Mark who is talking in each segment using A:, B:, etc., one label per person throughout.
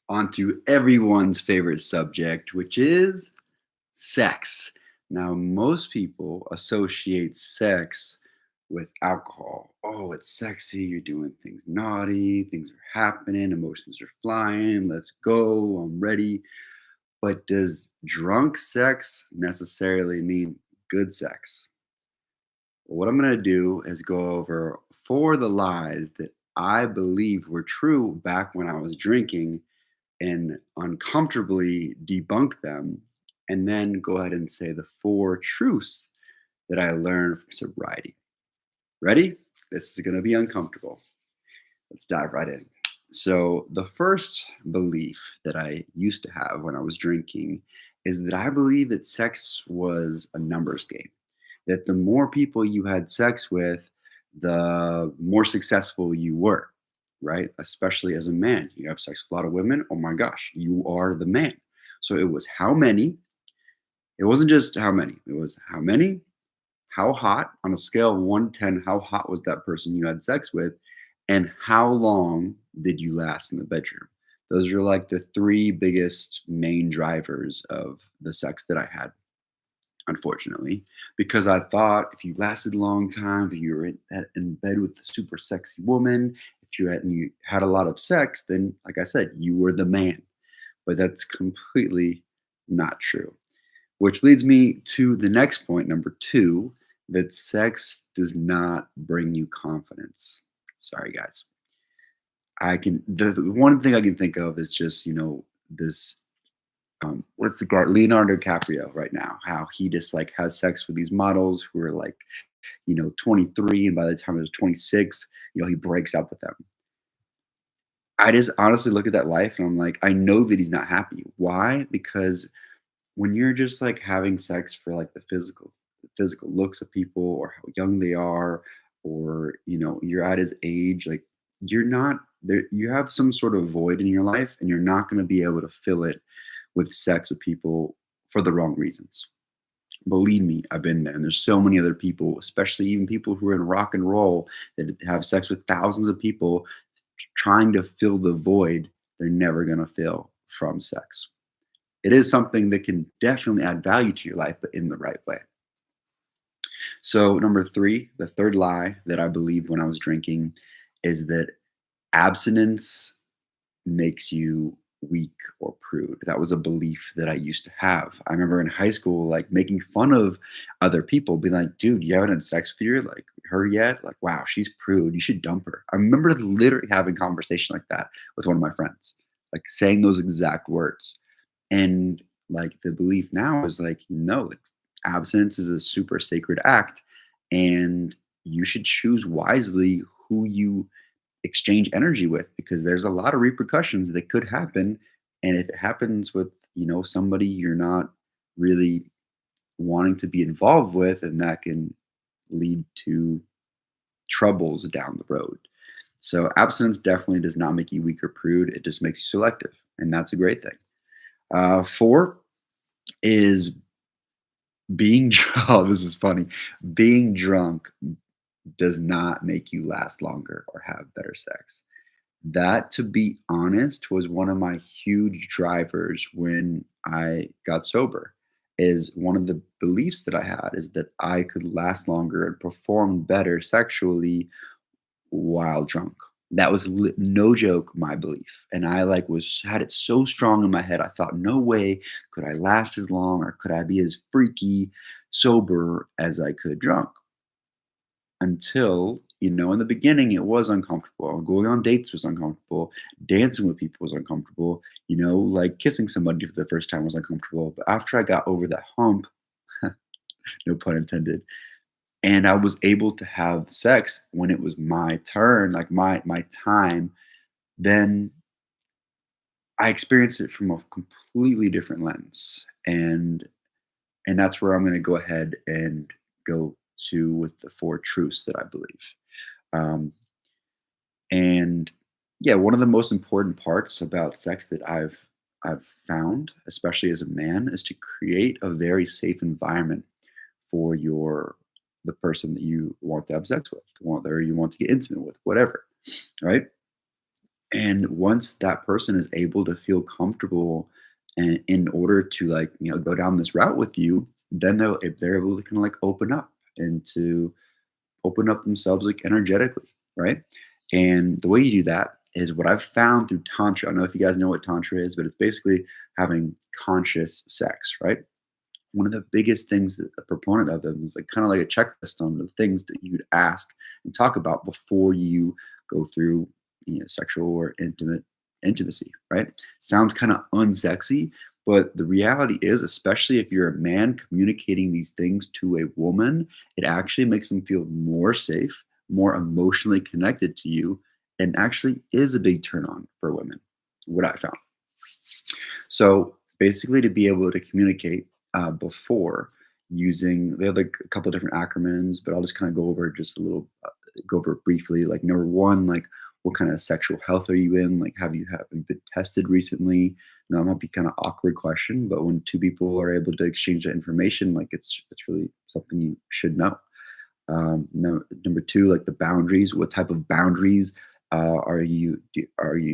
A: On to everyone's favorite subject, which is sex. Now, most people associate sex with alcohol. Oh, it's sexy. You're doing things naughty. Things are happening. Emotions are flying. Let's go. I'm ready. But does drunk sex necessarily mean good sex? What I'm going to do is go over four of the lies that I believe were true back when I was drinking and uncomfortably debunk them, and then go ahead and say the four truths that I learned from sobriety. Ready? This is going to be uncomfortable. Let's dive right in. So, the first belief that I used to have when I was drinking is that I believed that sex was a numbers game, that the more people you had sex with, the more successful you were, right? Especially as a man. You have sex with a lot of women. Oh my gosh, you are the man. So it was how many. It wasn't just how many, it was how many, how hot on a scale of 1 to 10, how hot was that person you had sex with, and how long did you last in the bedroom? Those are like the three biggest main drivers of the sex that I had, unfortunately, because I thought if you lasted a long time, if you were in bed with a super sexy woman, if you had a lot of sex, then like I said, you were the man. But that's completely not true. Which leads me to the next point, number two, that sex does not bring you confidence. Sorry, guys. The one thing I can think of is just, this what's the guy Leonardo DiCaprio right now? How he just like has sex with these models who are like 23, and by the time he was 26, he breaks up with them. I just honestly look at that life and I'm like, I know that he's not happy. Why? Because when you're just like having sex for like the physical looks of people or how young they are, or you're at his age, like you're not there, you have some sort of void in your life and you're not going to be able to fill it with sex with people for the wrong reasons. Believe me, I've been there, and there's so many other people, especially even people who are in rock and roll, that have sex with thousands of people, trying to fill the void they're never going to fill from sex. It is something that can definitely add value to your life, but in the right way. So, number three, the third lie that I believed when I was drinking is that abstinence makes you weak or prude. That was a belief that I used to have. I remember in high school, like making fun of other people, being like, dude, you haven't had sex with her yet? Like, wow, she's prude. You should dump her. I remember literally having a conversation like that with one of my friends, like saying those exact words. And like the belief now is like, no, like, abstinence is a super sacred act, and you should choose wisely who you exchange energy with, because there's a lot of repercussions that could happen. And if it happens with, somebody you're not really wanting to be involved with, and that can lead to troubles down the road. So abstinence definitely does not make you weak or prude. It just makes you selective. And that's a great thing. Four is being drunk. Oh, this is funny. Being drunk does not make you last longer or have better sex. That, to be honest, was one of my huge drivers when I got sober. Is one of the beliefs that I had is that I could last longer and perform better sexually while drunk. That was no joke, my belief. And I like was had it so strong in my head. I thought, no way could I last as long or could I be as freaky sober as I could drunk, until in the beginning it was uncomfortable. Going on dates was uncomfortable. Dancing with people was uncomfortable. Like kissing somebody for the first time was uncomfortable. But after I got over that hump, no pun intended, and I was able to have sex when it was my turn, like my time, then I experienced it from a completely different lens. And that's where I'm going to go ahead and go to with the four truths that I believe. Um, And yeah, one of the most important parts about sex that I've found, especially as a man, is to create a very safe environment for the person that you want to have sex with, or you want to get intimate with, whatever. Right? And once that person is able to feel comfortable and in order to like, go down this route with you, then if they're able to kind of like open up and to open up themselves like energetically, right? And the way you do that is what I've found through Tantra. I don't know if you guys know what Tantra is, but it's basically having conscious sex, right? One of the biggest things that a proponent of them is like kind of like a checklist on the things that you'd ask and talk about before you go through sexual or intimacy, right? Sounds kind of unsexy, but the reality is, especially if you're a man communicating these things to a woman, it actually makes them feel more safe, more emotionally connected to you, and actually is a big turn on for women, what I found. So basically, to be able to communicate before using, they have like a couple of different acronyms, but I'll just kind of go over just a little, go over it briefly. Like number one, like what kind of sexual health are you in? Like have you been tested recently? Now, it might be kind of awkward question, but when two people are able to exchange that information, like it's really something you should know. Number two, like the boundaries. What type of boundaries are you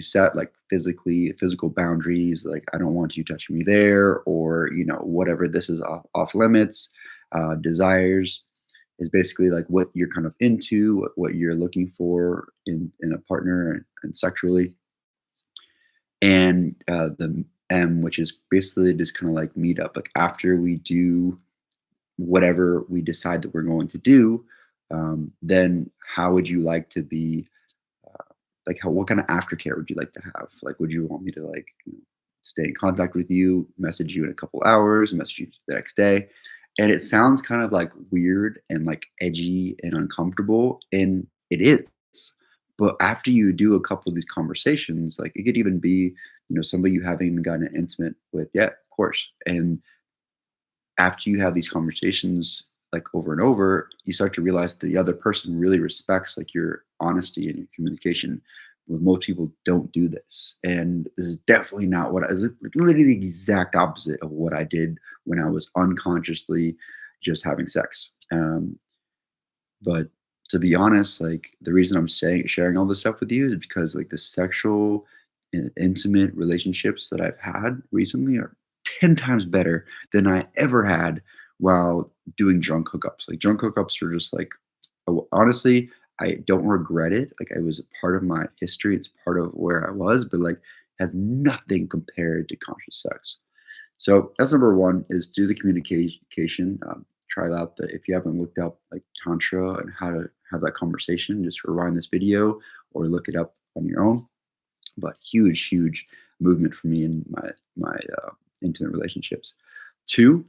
A: set? Like physical boundaries. Like I don't want you touching me there, or whatever. This is off limits. Desires is basically like what you're kind of into, what you're looking for in a partner and sexually. And the M, which is basically just kind of like meet up. Like after we do whatever we decide that we're going to do, then how would you like to be? Like, what kind of aftercare would you like to have? Like, would you want me to like stay in contact with you, message you in a couple hours, message you the next day? And it sounds kind of like weird and like edgy and uncomfortable, and it is. But after you do a couple of these conversations, like it could even be, somebody you haven't even gotten intimate with yet, of course. And after you have these conversations like over and over, you start to realize the other person really respects like your honesty and your communication. Well, most people don't do this, and this is definitely not what I was like, literally the exact opposite of what I did when I was unconsciously just having sex. But to be honest, like the reason I'm saying sharing all this stuff with you is because like the sexual and intimate relationships that I've had recently are 10 times better than I ever had while doing drunk hookups. Like drunk hookups are just like honestly, I don't regret it. Like it was a part of my history. It's part of where I was, but like has nothing compared to conscious sex. So that's number one is do the communication. Try out the if you haven't looked up like tantra and how to have that conversation, just rewind this video or look it up on your own. But huge movement for me in my intimate relationships. Two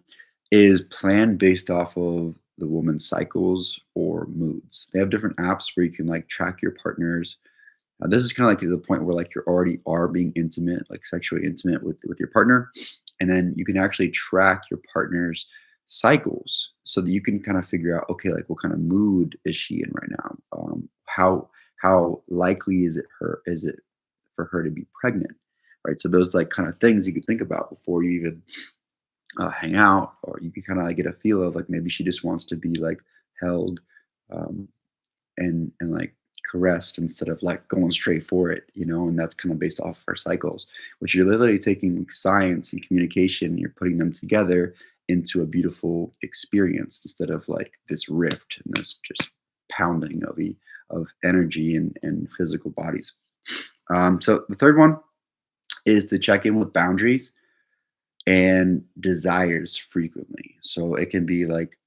A: is plan based off of the woman's cycles or moods. They have different apps where you can like track your partners. This is kind of like to the point where like you already are being intimate, like sexually intimate with your partner, and then you can actually track your partner's cycles so that you can kind of figure out, okay, like what kind of mood is she in right now? How likely is it for her to be pregnant, right? So those like kind of things you could think about before you even hang out, or you can kind of like get a feel of like maybe she just wants to be like held, um, and like caressed instead of like going straight for it, and that's kind of based off of our cycles, which you're literally taking science and communication, you're putting them together into a beautiful experience instead of like this rift and this just pounding of energy and physical bodies. So the third one is to check in with boundaries and desires frequently. So it can be like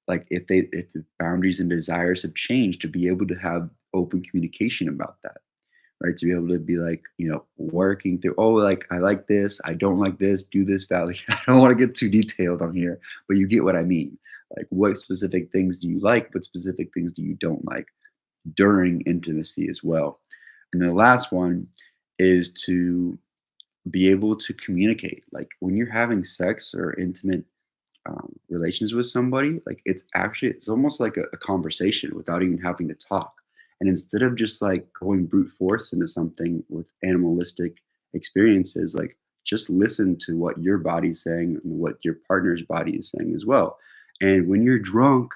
A: if the boundaries and desires have changed, to be able to have open communication about that, right? To be able to be like, working through, oh, like I like this, I don't like this, do this, Valley. I don't want to get too detailed on here, but you get what I mean. Like what specific things do you like? What specific things do you don't like during intimacy as well? And the last one is to be able to communicate. Like when you're having sex or intimate relations with somebody, like it's almost like a conversation without even having to talk. And instead of just like going brute force into something with animalistic experiences, like just listen to what your body's saying and what your partner's body is saying as well. And when you're drunk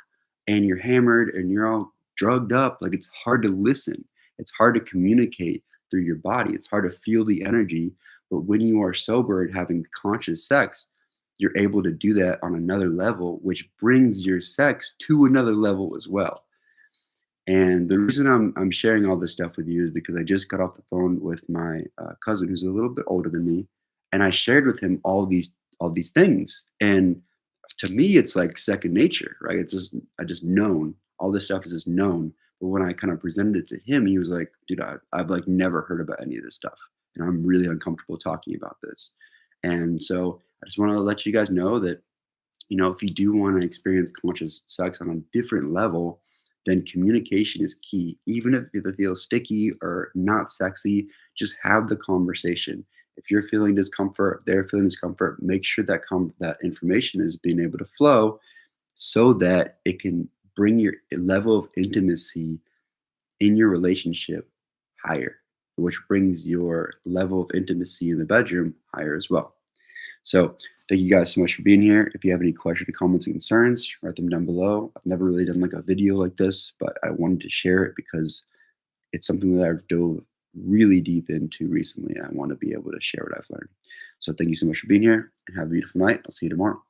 A: and you're hammered and you're all drugged up, like it's hard to listen. It's hard to communicate through your body. It's hard to feel the energy, but when you are sober and having conscious sex, you're able to do that on another level, which brings your sex to another level as well. And the reason I'm sharing all this stuff with you is because I just got off the phone with my cousin, who's a little bit older than me, and I shared with him all these things. And to me, it's like second nature, right? It's just I just known all this stuff is just known. But when I kind of presented it to him, he was like, "Dude, I've like never heard about any of this stuff, and I'm really uncomfortable talking about this." And so I just want to let you guys know that if you do want to experience conscious sex on a different level, then communication is key. Even if it feels sticky or not sexy, just have the conversation. If you're feeling discomfort, they're feeling discomfort, make sure that that information is being able to flow so that it can bring your level of intimacy in your relationship higher, which brings your level of intimacy in the bedroom higher as well. So thank you guys so much for being here. If you have any questions, comments, and concerns, write them down below. I've never really done like a video like this, but I wanted to share it because it's something that I've dove really deep into recently. I want to be able to share what I've learned. So thank you so much for being here and have a beautiful night. I'll see you tomorrow.